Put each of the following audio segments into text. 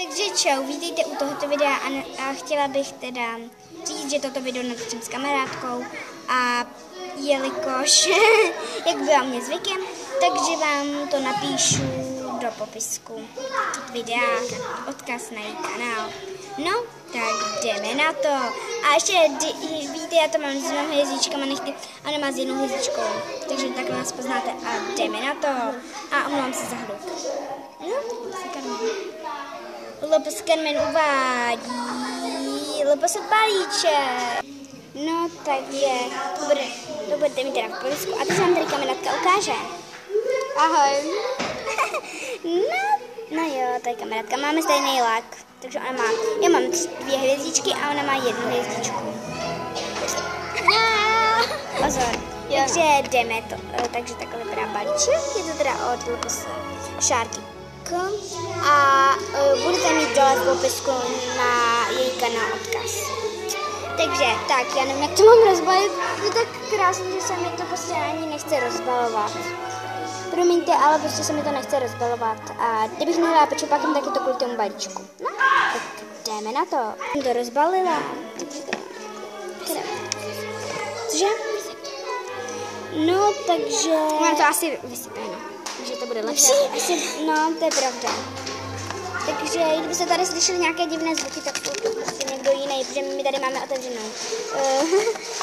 Takže čau, vítejte u tohoto videa a chtěla bych teda říct, že toto video natočím s kamarádkou a jelikož, jak byla mě zvykem, takže vám to napíšu do popisku videa, odkaz na její kanál. No, tak jdeme na to. A ještě víte, já to mám s 2 hvězdičkama nechty a nemá s 1 hvězdičkou. Takže takhle nás poznáte a jdeme na to. A omlouvám se za hluk. No, Lopes Carmen uvádí Lopes balíček. No, takže to budete mít teda v popisku. A to se vám tady kamarádka ukáže. Ahoj. No jo, tady kamarádka. Máme stejný lak. Takže ona má, já mám 2 hvězdičky a ona má 1 hvězdičku. Pozor. Takže jdeme to. Takže takhle vypadá balíček. Je to teda od Lopes Šárky. A budete mít dole v popisku na její kanál odkaz. Takže tak, já nevím, jak to mám rozbalit. Je tak krásně, že se mi to prostě ani nechce rozbalovat. Promiňte, ale prostě se mi to nechce rozbalovat. A kdybych měla pečopakem, tak je to kvůli tomu balíčku. No, tak jdeme na to. Jsem to rozbalila. Cože? No, takže... Mám to asi vysypáno. Takže to bude lepší. No, to je pravda. Takže kdybyste tady slyšeli nějaké divné zvuky, tak to prostě někdo jiný, protože my tady máme otevřenou.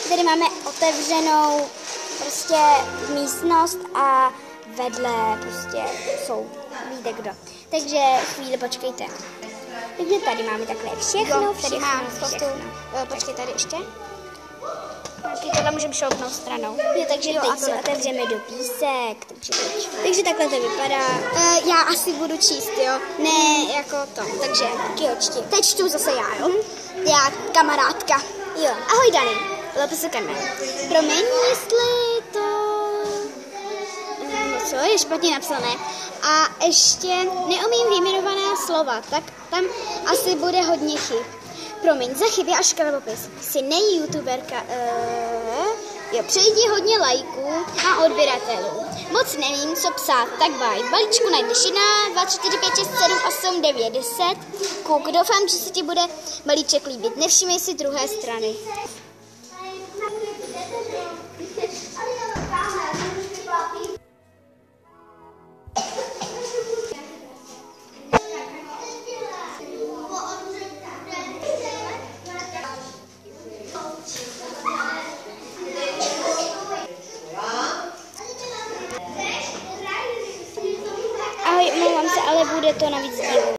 Tady máme otevřenou prostě místnost a vedle prostě jsou, víte kdo. Takže chvíli počkejte. Takže tady máme takhle všechno, všechno. Počkej, tady ještě. Tohle můžeme šoupnout stranou. Jo, takže teď se otevřeme do písek. Takže takhle to vypadá. Já asi budu číst, jo? Ne, jako to. Takže taky ho čti. Teď čtu zase já, jo? Já, kamarádka. Jo. Ahoj, Dani. Lopes Carmen. Promiň, jestli to... něco je špatně napsané. A ještě neumím vyjmenovaná slova, tak tam asi bude hodně chyb. Promiň, za chyby a škrabopis. Jsi nej-youtuberka. Jo, přejdi hodně lajků a odběratelů. Moc nevím, co psát, tak bye. Balíčku najdeš 1, 2, 3, 4, 5, 6, 7, 8, 9, 10. Doufám, že se ti bude balíček líbit. Nevšimej si druhé strany.